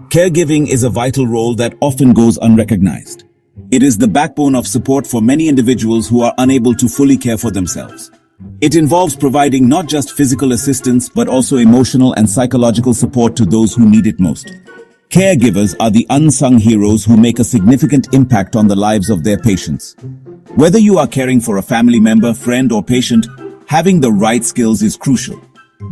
Caregiving is a vital role that often goes unrecognized. It is the backbone of support for many individuals who are unable to fully care for themselves. It involves providing not just physical assistance but also emotional and psychological support to those who need it most. Caregivers are the unsung heroes who make a significant impact on the lives of their patients. Whether you are caring for a family member, friend, or patient, having the right skills is crucial.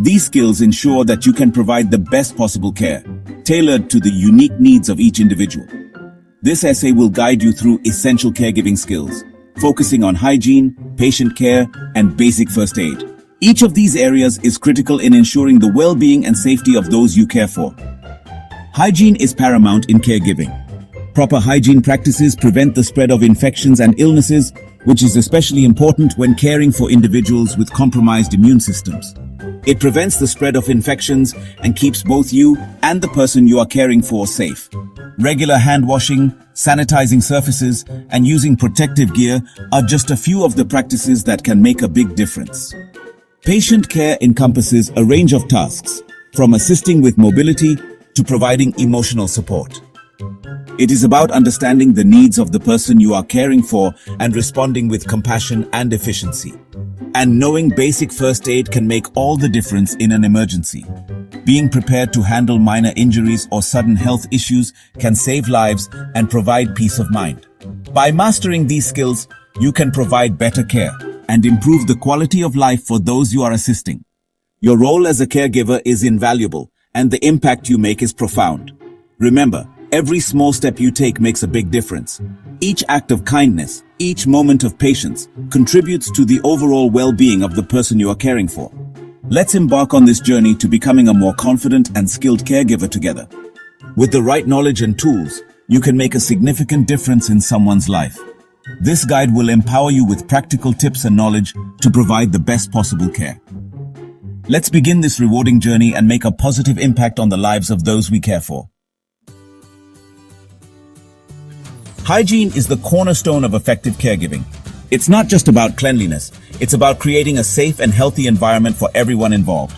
These skills ensure that you can provide the best possible care, tailored to the unique needs of each individual. This essay will guide you through essential caregiving skills, focusing on hygiene, patient care, and basic first aid. Each of these areas is critical in ensuring the well-being and safety of those you care for. Hygiene is paramount in caregiving. Proper hygiene practices prevent the spread of infections and illnesses, which is especially important when caring for individuals with compromised immune systems. It prevents the spread of infections and keeps both you and the person you are caring for safe. Regular hand washing, sanitizing surfaces, and using protective gear are just a few of the practices that can make a big difference. Patient care encompasses a range of tasks, from assisting with mobility to providing emotional support. It is about understanding the needs of the person you are caring for and responding with compassion and efficiency. And knowing basic first aid can make all the difference in an emergency. Being prepared to handle minor injuries or sudden health issues can save lives and provide peace of mind. By mastering these skills, you can provide better care and improve the quality of life for those you are assisting. Your role as a caregiver is invaluable, and the impact you make is profound. Remember, every small step you take makes a big difference. Each act of kindness, each moment of patience, contributes to the overall well-being of the person you are caring for. Let's embark on this journey to becoming a more confident and skilled caregiver together. With the right knowledge and tools, you can make a significant difference in someone's life. This guide will empower you with practical tips and knowledge to provide the best possible care. Let's begin this rewarding journey and make a positive impact on the lives of those we care for. Hygiene is the cornerstone of effective caregiving. It's not just about cleanliness, it's about creating a safe and healthy environment for everyone involved.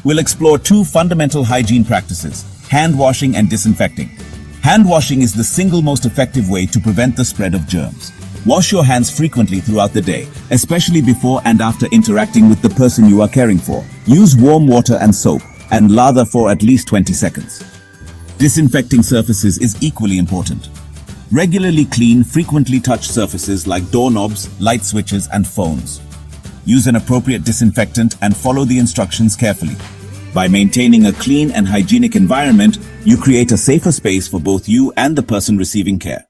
We'll explore two fundamental hygiene practices: hand washing and disinfecting. Hand washing is the single most effective way to prevent the spread of germs. Wash your hands frequently throughout the day, especially before and after interacting with the person you are caring for. Use warm water and soap, and lather for at least 20 seconds. Disinfecting surfaces is equally important. Regularly clean, frequently touched surfaces like doorknobs, light switches, and phones. Use an appropriate disinfectant and follow the instructions carefully. By maintaining a clean and hygienic environment, you create a safer space for both you and the person receiving care.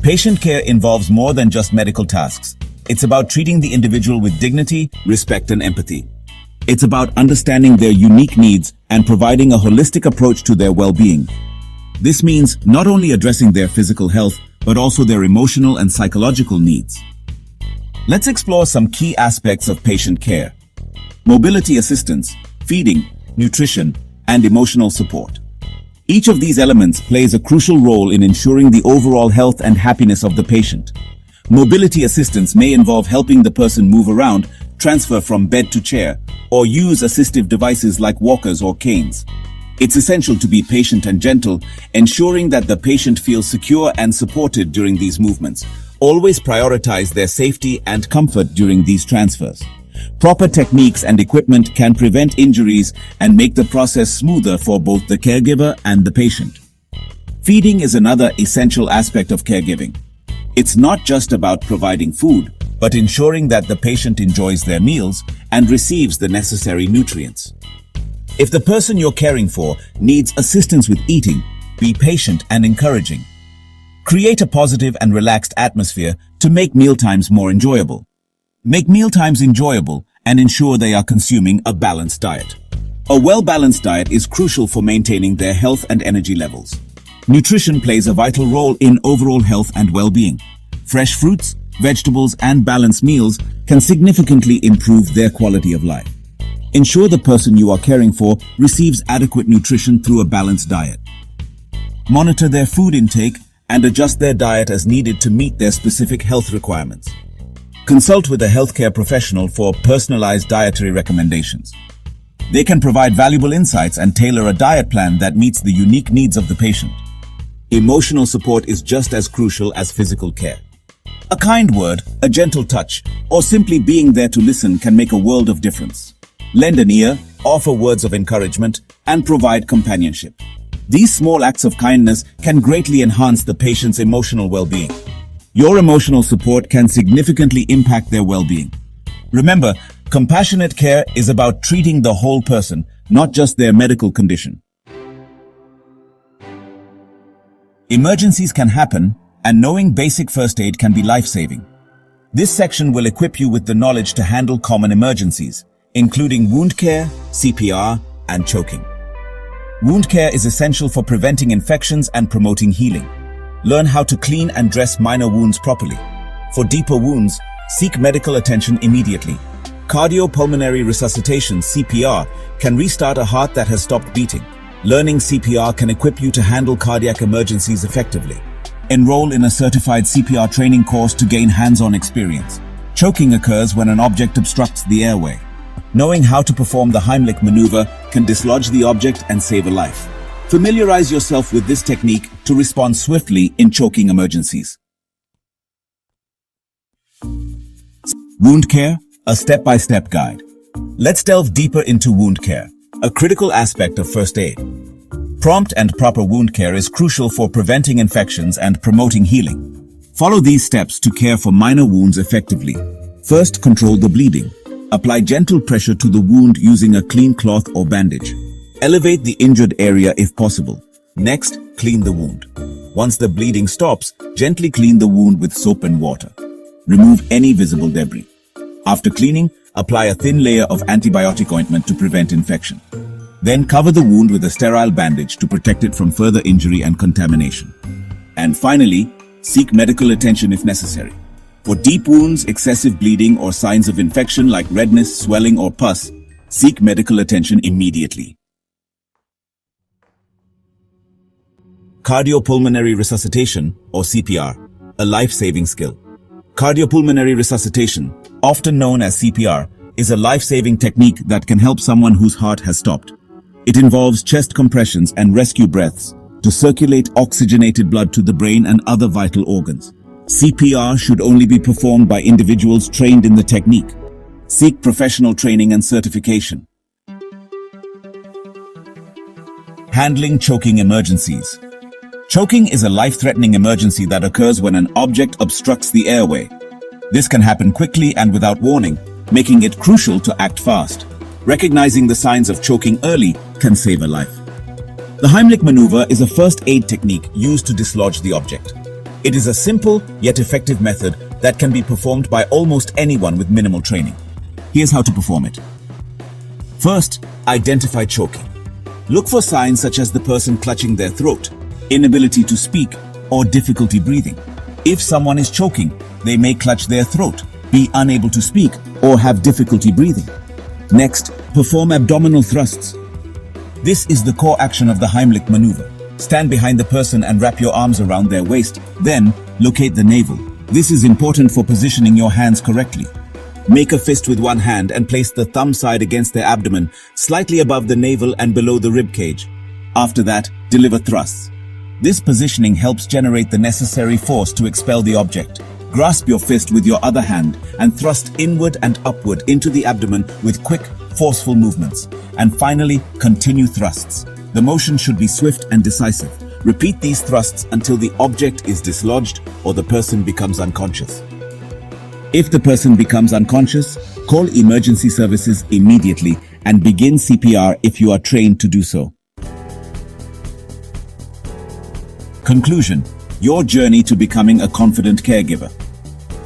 Patient care involves more than just medical tasks. It's about treating the individual with dignity, respect, and empathy. It's about understanding their unique needs and providing a holistic approach to their well-being. This means not only addressing their physical health, but also their emotional and psychological needs. Let's explore some key aspects of patient care: mobility assistance, feeding, nutrition, and emotional support. Each of these elements plays a crucial role in ensuring the overall health and happiness of the patient. Mobility assistance may involve helping the person move around, transfer from bed to chair, or use assistive devices like walkers or canes. It's essential to be patient and gentle, ensuring that the patient feels secure and supported during these movements. Always prioritize their safety and comfort during these transfers. Proper techniques and equipment can prevent injuries and make the process smoother for both the caregiver and the patient. Feeding is another essential aspect of caregiving. It's not just about providing food, but ensuring that the patient enjoys their meals and receives the necessary nutrients. If the person you're caring for needs assistance with eating, be patient and encouraging. Create a positive and relaxed atmosphere to make mealtimes more enjoyable. Make mealtimes enjoyable and ensure they are consuming a balanced diet. A well-balanced diet is crucial for maintaining their health and energy levels. Nutrition plays a vital role in overall health and well-being. Fresh fruits, vegetables, and balanced meals can significantly improve their quality of life. Ensure the person you are caring for receives adequate nutrition through a balanced diet. Monitor their food intake and adjust their diet as needed to meet their specific health requirements. Consult with a healthcare professional for personalized dietary recommendations. They can provide valuable insights and tailor a diet plan that meets the unique needs of the patient. Emotional support is just as crucial as physical care. A kind word, a gentle touch, or simply being there to listen can make a world of difference. Lend an ear, offer words of encouragement, and provide companionship. These small acts of kindness can greatly enhance the patient's emotional well-being. Your emotional support can significantly impact their well-being. Remember, compassionate care is about treating the whole person, not just their medical condition. Emergencies can happen, and knowing basic first aid can be life-saving. This section will equip you with the knowledge to handle common emergencies, including wound care, CPR, and choking. Wound care is essential for preventing infections and promoting healing. Learn how to clean and dress minor wounds properly. For deeper wounds, seek medical attention immediately. Cardiopulmonary resuscitation, CPR, can restart a heart that has stopped beating. Learning CPR can equip you to handle cardiac emergencies effectively. Enroll in a certified CPR training course to gain hands-on experience. Choking occurs when an object obstructs the airway. Knowing how to perform the Heimlich maneuver can dislodge the object and save a life. Familiarize yourself with this technique to respond swiftly in choking emergencies. Wound care, a step-by-step guide. Let's delve deeper into wound care, a critical aspect of first aid. Prompt and proper wound care is crucial for preventing infections and promoting healing. Follow these steps to care for minor wounds effectively. First, control the bleeding. Apply gentle pressure to the wound using a clean cloth or bandage. Elevate the injured area if possible. Next, clean the wound. Once the bleeding stops, gently clean the wound with soap and water. Remove any visible debris. After cleaning, apply a thin layer of antibiotic ointment to prevent infection. Then cover the wound with a sterile bandage to protect it from further injury and contamination. And finally, seek medical attention if necessary. For deep wounds, excessive bleeding, or signs of infection like redness, swelling, or pus, seek medical attention immediately. Cardiopulmonary resuscitation, or CPR, a life-saving skill. Cardiopulmonary resuscitation, often known as CPR, is a life-saving technique that can help someone whose heart has stopped. It involves chest compressions and rescue breaths to circulate oxygenated blood to the brain and other vital organs. CPR should only be performed by individuals trained in the technique. Seek professional training and certification. Handling choking emergencies. Choking is a life-threatening emergency that occurs when an object obstructs the airway. This can happen quickly and without warning, making it crucial to act fast. Recognizing the signs of choking early can save a life. The Heimlich maneuver is a first aid technique used to dislodge the object. It is a simple yet effective method that can be performed by almost anyone with minimal training. Here's how to perform it. First, identify choking. Look for signs such as the person clutching their throat, inability to speak, or difficulty breathing. If someone is choking, they may clutch their throat, be unable to speak, or have difficulty breathing. Next, perform abdominal thrusts. This is the core action of the Heimlich maneuver. Stand behind the person and wrap your arms around their waist. Then, locate the navel. This is important for positioning your hands correctly. Make a fist with one hand and place the thumb side against their abdomen, slightly above the navel and below the rib cage. After that, deliver thrusts. This positioning helps generate the necessary force to expel the object. Grasp your fist with your other hand and thrust inward and upward into the abdomen with quick, forceful movements. And finally, continue thrusts. The motion should be swift and decisive. Repeat these thrusts until the object is dislodged or the person becomes unconscious. If the person becomes unconscious, call emergency services immediately and begin CPR if you are trained to do so. Conclusion: your journey to becoming a confident caregiver.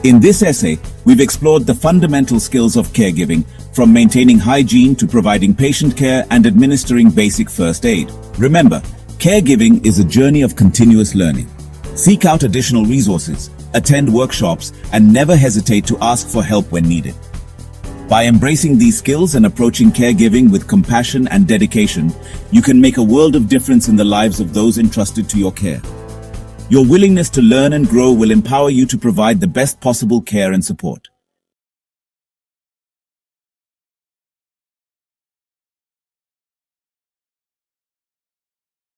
In this essay, we've explored the fundamental skills of caregiving, from maintaining hygiene to providing patient care and administering basic first aid. Remember, caregiving is a journey of continuous learning. Seek out additional resources, attend workshops, and never hesitate to ask for help when needed. By embracing these skills and approaching caregiving with compassion and dedication, you can make a world of difference in the lives of those entrusted to your care. Your willingness to learn and grow will empower you to provide the best possible care and support.